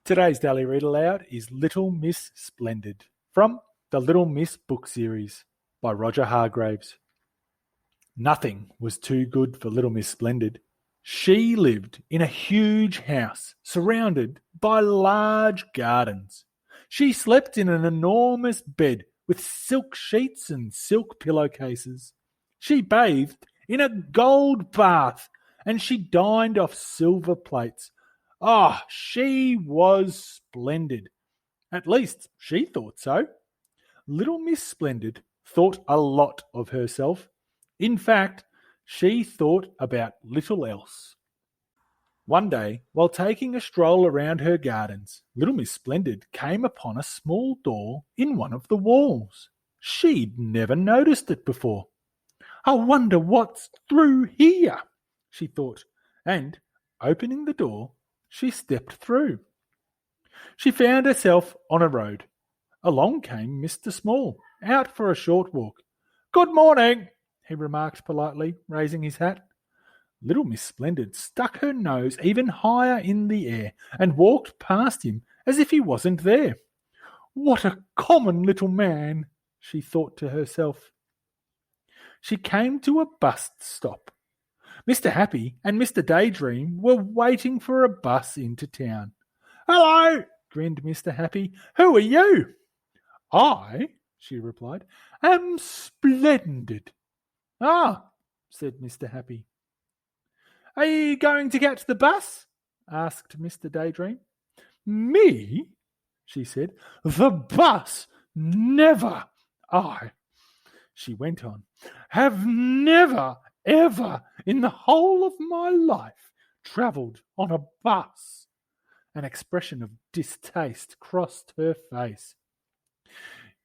Today's Daily Read Aloud is Little Miss Splendid from the Little Miss book series by Roger Hargreaves. Nothing was too good for Little Miss Splendid. She lived in a huge house surrounded by large gardens. She slept in an enormous bed with silk sheets and silk pillowcases. She bathed in a gold bath and she dined off silver plates. Ah, she was splendid. At least she thought so. Little Miss Splendid thought a lot of herself. In fact, she thought about little else. One day, while taking a stroll around her gardens, Little Miss Splendid came upon a small door in one of the walls. She'd never noticed it before. I wonder what's through here, she thought, and, opening the door, she stepped through. She found herself on a road. Along came Mr. Small, out for a short walk. "Good morning," he remarked politely, raising his hat. Little Miss Splendid stuck her nose even higher in the air and walked past him as if he wasn't there. What a common little man, she thought to herself. She came to a bus stop. Mr. Happy and Mr. Daydream were waiting for a bus into town. "Hello," grinned Mr. Happy. "Who are you?" "I," she replied, "am Splendid." "Ah," said Mr. Happy. "Are you going to catch the bus?" asked Mr. Daydream. "Me?" she said. "The bus? Never. I," she went on, "have never, ever, in the whole of my life, travelled on a bus." An expression of distaste crossed her face.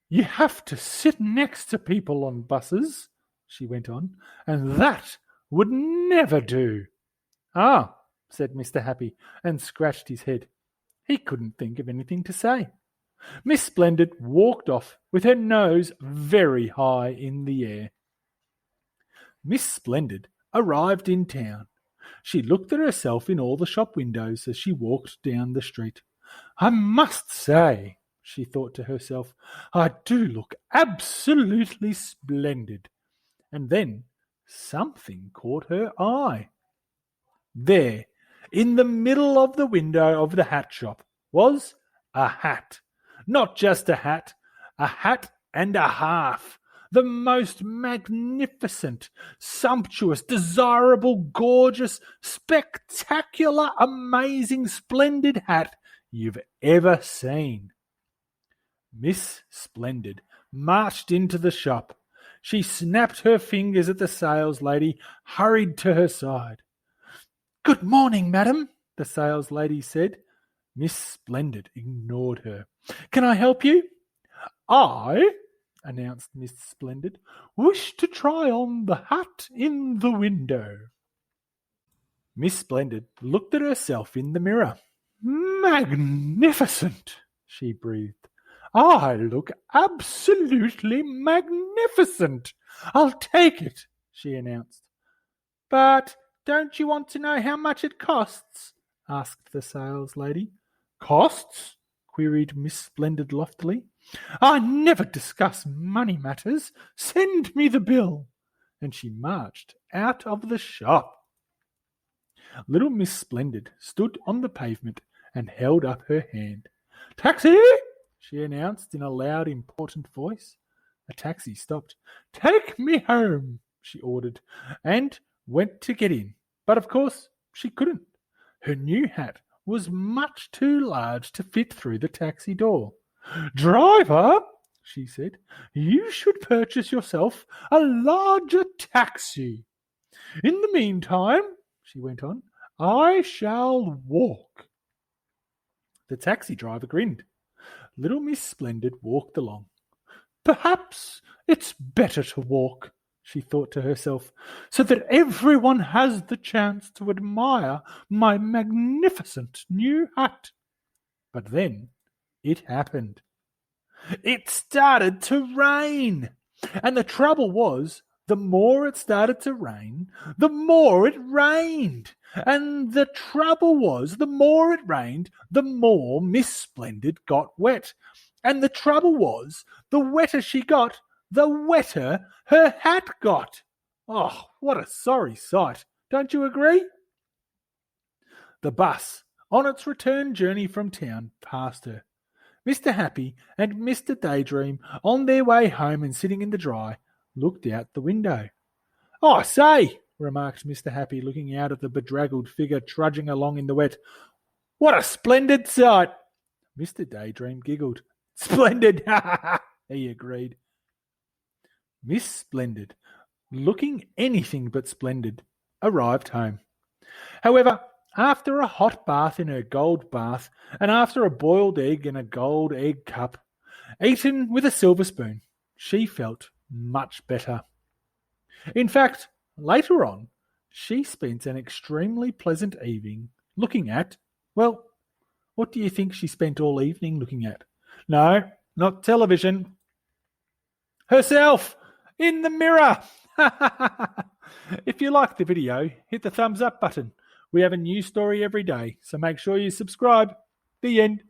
"You have to sit next to people on buses," she went on, "and that would never do." "Ah," said Mr. Happy, and scratched his head. He couldn't think of anything to say. Miss Splendid walked off with her nose very high in the air. Miss Splendid arrived in town. She looked at herself in all the shop windows as she walked down the street. "I must say," she thought to herself, "I do look absolutely splendid." And then something caught her eye. There, in the middle of the window of the hat shop, was a hat. Not just a hat and a half. The most magnificent, sumptuous, desirable, gorgeous, spectacular, amazing, splendid hat you've ever seen. Miss Splendid marched into the shop. She snapped her fingers at the saleslady, hurried to her side. "Good morning, madam," the saleslady said. Miss Splendid ignored her. "Can I help you?" "I," announced Miss Splendid, "wish to try on the hat in the window." Miss Splendid looked at herself in the mirror. "Magnificent," she breathed. "I look absolutely magnificent. I'll take it," she announced. "But don't you want to know how much it costs?" asked the saleslady. "Costs?" queried Miss Splendid loftily. "I never discuss money matters. Send me the bill." And she marched out of the shop. Little Miss Splendid stood on the pavement and held up her hand. "Taxi!" she announced in a loud, important voice. A taxi stopped. "Take me home," she ordered, and went to get in. But of course she couldn't. Her new hat was much too large to fit through the taxi door. "Driver," she said, "you should purchase yourself a larger taxi. In the meantime," she went on, "I shall walk." The taxi driver grinned. Little Miss Splendid walked along. "Perhaps it's better to walk," she thought to herself, "so that everyone has the chance to admire my magnificent new hat." But then it happened. It started to rain, and the trouble was The more it started to rain, the more it rained. And the trouble was, the more it rained, the more Miss Splendid got wet. And the trouble was, the wetter she got, the wetter her hat got. Oh, what a sorry sight. Don't you agree? The bus, on its return journey from town, passed her. Mr. Happy and Mr. Daydream, on their way home and sitting in the dry, looked out the window. "I say," remarked Mr. Happy, looking out at the bedraggled figure trudging along in the wet, "what a splendid sight!" Mr. Daydream giggled. "Splendid, ha ha ha," he agreed. Miss Splendid, looking anything but splendid, arrived home. However, after a hot bath in her gold bath, and after a boiled egg in a gold egg cup, eaten with a silver spoon, she felt much better. In fact, later on, she spent an extremely pleasant evening looking at, well, what do you think she spent all evening looking at? No, not television. Herself! In the mirror! If you liked the video, hit the thumbs up button. We have a new story every day, so make sure you subscribe. The end.